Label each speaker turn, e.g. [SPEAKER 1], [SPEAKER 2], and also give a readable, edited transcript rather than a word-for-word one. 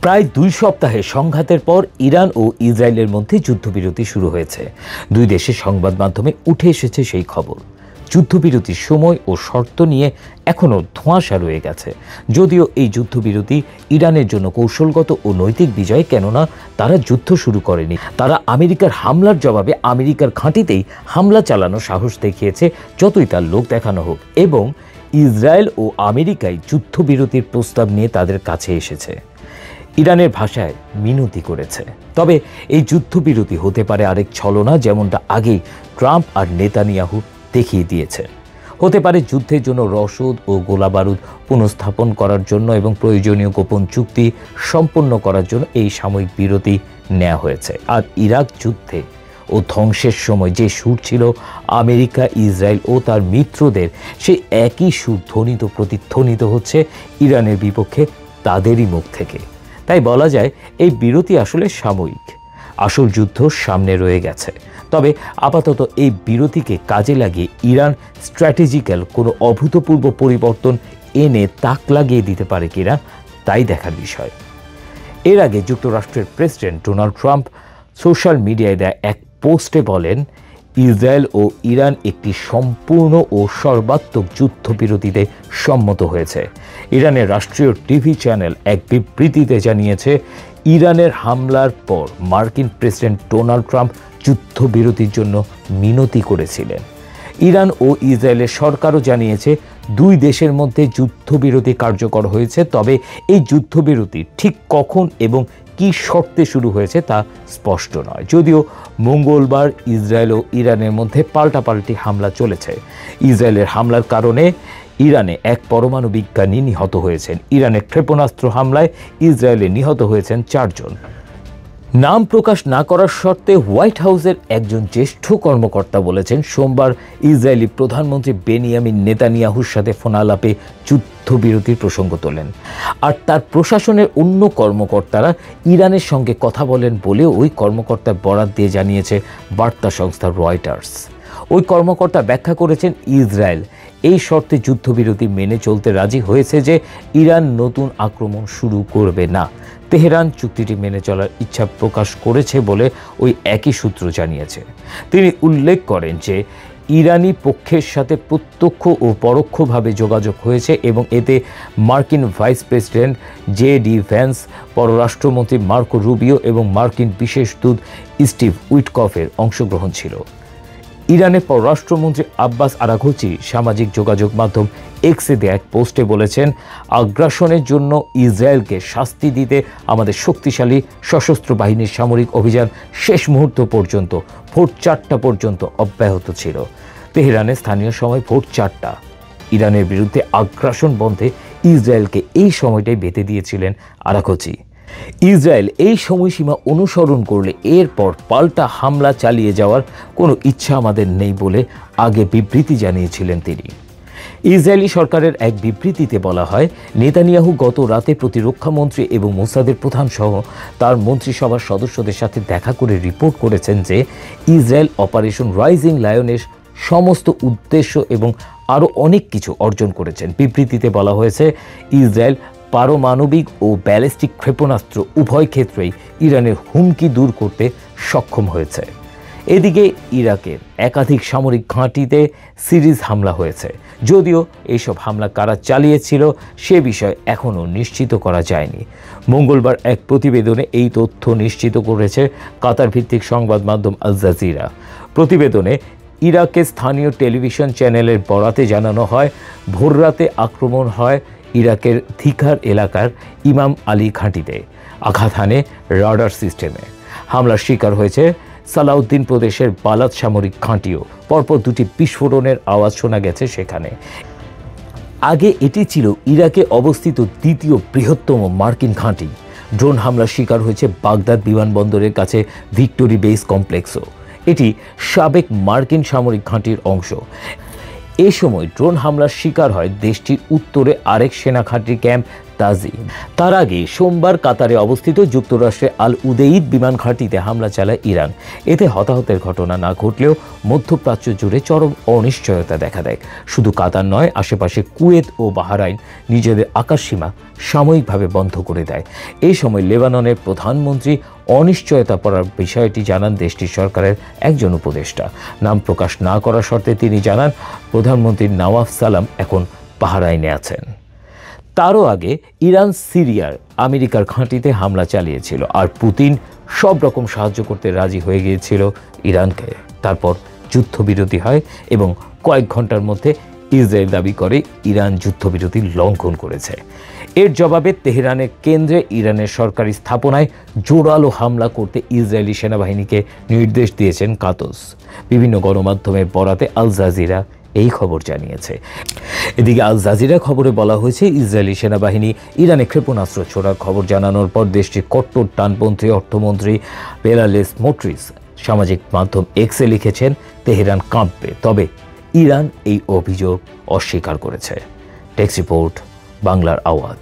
[SPEAKER 1] প্রায় 2 সপ্তাহে সংঘাতের পর ইরান ও ইসরায়েলের মধ্যে যুদ্ধবিরতি শুরু হয়েছে। দুই দেশের সংবাদ মাধ্যমে উঠে এসেছে সেই খবর। যুদ্ধবিরতির সময় ও শর্ত নিয়ে এখনও ধোঁয়াশা রয়ে গেছে। যদিও এই যুদ্ধবিরতি ইরানের জন্য কৌশলগত ও নৈতিক বিজয়, কেননা তারা যুদ্ধ শুরু করেনি। তারা আমেরিকার হামলার জবাবে আমেরিকার ঘাঁটিতেই হামলা চালানোর সাহস দেখিয়েছে, যতই তার লোক দেখানো হোক। এবং ইসরায়েল ও আমেরিকায় যুদ্ধবিরতির প্রস্তাব নিয়ে তাদের কাছে এসেছে। ইরানের ভাষায় মিনতি করেছে। তবে এই যুদ্ধবিরতি হতে পারে আরেক ছলনা, যেমনটা আগেই ট্রাম্প আর নেতানিয়াহু দেখিয়ে দিয়েছে। হতে পারে যুদ্ধের জন্য রসদ ও গোলাবারুদ পুনঃস্থাপন করার জন্য এবং প্রয়োজনীয় গোপন চুক্তি সম্পন্ন করার জন্য এই সাময়িক বিরতি নেওয়া হয়েছে। আর ইরাক যুদ্ধে ও ধ্বংসের সময় যে সুর ছিল আমেরিকা, ইসরায়েল ও তার মিত্রদের, সেই একই সুর প্রতিধ্বনিত হচ্ছে ইরানের বিপক্ষে তাদেরই মুখ থেকে। তাই বলা যায় এই বিরতি আসলে সাময়িক, আসল যুদ্ধ সামনে রয়ে গেছে। তবে আপাতত এই বিরতিকে কাজে লাগিয়ে ইরান স্ট্র্যাটেজিক্যাল কোনো অভূতপূর্ব পরিবর্তন এনে তাক লাগিয়ে দিতে পারে কিনা, তাই দেখার বিষয়। এর আগে যুক্তরাষ্ট্রের প্রেসিডেন্ট ডোনাল্ড ট্রাম্প সোশ্যাল মিডিয়ায় দেয়া এক পোস্টে বলেন, ইসরায়েল ও ইরান একটি সম্পূর্ণ ও সর্বাত্মক যুদ্ধবিরতিতে সম্মত হয়েছে। ইরানের রাষ্ট্রীয় টিভি চ্যানেল এক বিবৃতিতে জানিয়েছে, ইরানের হামলার পর মার্কিন প্রেসিডেন্ট ডোনাল্ড ট্রাম্প যুদ্ধবিরতির জন্য মিনতি করেছিলেন। ইরান ও ইসরায়েলের সরকারও জানিয়েছে দুই দেশের মধ্যে যুদ্ধবিরতি কার্যকর হয়েছে। তবে এই যুদ্ধবিরতি ঠিক কখন এবং কি শর্তে শুরু হয়েছে তা স্পষ্ট নয়। যদিও মঙ্গলবার ইসরায়েল ও ইরানের মধ্যে পাল্টাপাল্টি হামলা চলেছে। ইসরায়েলের হামলার কারণে ইরানে এক পরমাণু বিজ্ঞানী নিহত হয়েছেন। ইরানের ক্ষেপণাস্ত্র হামলায় ইসরায়েলে নিহত হয়েছেন 4 জন। নাম প্রকাশ না করার শর্তে হোয়াইট হাউসের একজন জ্যেষ্ঠ কর্মকর্তা বলেছেন, সোমবার ইসরায়েলি প্রধানমন্ত্রী বেনিয়ামিন নেতানিয়াহুর সাথে ফোনালাপে যুদ্ধবিরতির প্রসঙ্গ তোলেন। আর তার প্রশাসনের অন্য কর্মকর্তারা ইরানের সঙ্গে কথা বলেন বলে ওই কর্মকর্তার বরাত দিয়ে জানিয়েছে বার্তা সংস্থা রয়টার্স। ওই কর্মকর্তা ব্যাখ্যা করেছেন, ইসরায়েল এই শর্তে যুদ্ধবিরতি মেনে চলতে রাজি হয়েছে যে ইরান নতুন আক্রমণ শুরু করবে না। তেহরান চুক্তিটি মেনে চলার ইচ্ছা প্রকাশ করেছে বলে ওই একই সূত্র জানিয়েছে। তিনি উল্লেখ করেন যে ইরানি পক্ষের সাথে প্রত্যক্ষ ও পরোক্ষভাবে যোগাযোগ হয়েছে এবং এতে মার্কিন ভাইস প্রেসিডেন্ট জে.ডি. ভ্যান্স, পররাষ্ট্রমন্ত্রী মার্কো রুবিও এবং মার্কিন বিশেষ দূত স্টিভ উইটকফের অংশগ্রহণ ছিল। ইরানের পররাষ্ট্রমন্ত্রী আব্বাস আরাঘচি সামাজিক যোগাযোগ মাধ্যম এক্সে দেয়া এক পোস্টে বলেছেন, আগ্রাসনের জন্য ইসরায়েলকে শাস্তি দিতে আমাদের শক্তিশালী সশস্ত্র বাহিনীর সামরিক অভিযান শেষ মুহূর্ত পর্যন্ত ভোর 4টা পর্যন্ত অব্যাহত ছিল। তেহরানে স্থানীয় সময় ভোর 4টা। ইরানের বিরুদ্ধে আগ্রাসন বন্ধে ইসরায়েলকে এই সময়টাই বেঁধে দিয়েছিলেন আরাঘচি। ইসরায়েল এই সময়সীমা অনুসরণ করলে এরপর পাল্টা হামলা চালিয়ে যাওয়ার কোনো ইচ্ছা আমাদের নেই বলে আগে বিবৃতি জানিয়েছিলেন তিনি। ইসরায়েলি সরকারের এক বিবৃতিতে বলা হয়, নেতানিয়াহু গত রাতে প্রতিরক্ষামন্ত্রী এবং মোসাদের প্রধান সহ তার মন্ত্রিসভার সদস্যদের সাথে দেখা করে রিপোর্ট করেছেন যে ইসরায়েল অপারেশন রাইজিং লায়নের সমস্ত উদ্দেশ্য এবং আরও অনেক কিছু অর্জন করেছেন। বিবৃতিতে বলা হয়েছে, ইসরায়েল পারমাণবিক ও ব্যালিস্টিক ক্ষেপণাস্ত্র উভয় ক্ষেত্রেই ইরানের হুমকি দূর করতে সক্ষম হয়েছে। এদিকে ইরাকের একাধিক সামরিক ঘাঁটিতে সিরিজ হামলা হয়েছে। যদিও এইসব হামলা কারা চালিয়েছিল সে বিষয় এখনও নিশ্চিত করা যায়নি। মঙ্গলবার এক প্রতিবেদনে এই তথ্য নিশ্চিত করেছে কাতার ভিত্তিক সংবাদ মাধ্যম আল জাজিরা। প্রতিবেদনে ইরাকের স্থানীয় টেলিভিশন চ্যানেলের বরাতে জানানো হয়, ভোররাতে আক্রমণ হয় ইরাকের ধিকার এলাকার ইমাম আলী ঘাঁটিতে। আঘাত হানে রাডার সিস্টেমে। হামলার শিকার হয়েছে সালাউদ্দিন প্রদেশের বালাদ সামরিক ঘাঁটিও। পরপর 2টি বিস্ফোরণের আওয়াজ শোনা গেছে সেখানে। আগে এটি ছিল ইরাকে অবস্থিত দ্বিতীয় বৃহত্তম মার্কিন ঘাঁটি। ড্রোন হামলার শিকার হয়েছে বাগদাদ বিমানবন্দরের কাছে ভিক্টোরি বেস কমপ্লেক্সও। এটি সাবেক মার্কিন সামরিক ঘাঁটির অংশ। এ সময় ড্রোন হামলার শিকার হয় দেশটির উত্তরে আরেক সেনা ঘাঁটির ক্যাম্প তাজি। তার আগে সোমবার কাতারে অবস্থিত যুক্তরাষ্ট্রের আল উদেইদ বিমান ঘাঁটিতে হামলা চালায় ইরান। এতে হতাহতের ঘটনা না ঘটলেও মধ্যপ্রাচ্য জুড়ে চরম অনিশ্চয়তা দেখা দেয়। শুধু কাতার নয়, আশেপাশে কুয়েত ও বাহরাইন নিজেদের আকাশসীমা সাময়িকভাবে বন্ধ করে দেয়। এই সময় লেবাননের প্রধানমন্ত্রী অনিশ্চয়তা পড়ার বিষয়টি জানান দেশটির সরকারের একজন উপদেষ্টা। নাম প্রকাশ না করার শর্তে তিনি জানান, প্রধানমন্ত্রী নওয়াফ সালাম এখন বাহরাইনে আছেন। তারও আগে ইরান সিরিয়ার আমেরিকার ঘাঁটিতে হামলা চালিয়েছিল, আর পুতিন সব রকম সাহায্য করতে রাজি হয়ে গিয়েছিল ইরানকে। তারপর যুদ্ধবিরতি হয় এবং কয়েক ঘন্টার মধ্যে ইসরায়েল দাবি করে ইরান যুদ্ধবিরতি লঙ্ঘন করেছে। এর জবাবে তেহরানের কেন্দ্রে ইরানের সরকারি স্থাপনায় জোরালো হামলা করতে ইসরায়েলি সেনাবাহিনীকে নির্দেশ দিয়েছেন কাতস। বিভিন্ন গণমাধ্যমের বরাতে আল জাজিরা এই খবর জানিয়েছে। এদিকে আল জাজিরা খবরে বলা হয়েছে, ইসরায়েলি সেনাবাহিনী ইরানে ক্ষেপণাস্ত্র ছোড়ার খবর জানানোর পর দেশটির কট্টর ডানপন্থী অর্থমন্ত্রী বেলালে স্মোট্রিচ সামাজিক মাধ্যম এক্সে লিখেছেন, তেহরান কাঁপবে। তবে ইরান এই অভিযোগ অস্বীকার করেছে। টেক্স রিপোর্ট, বাংলার আওয়াজ।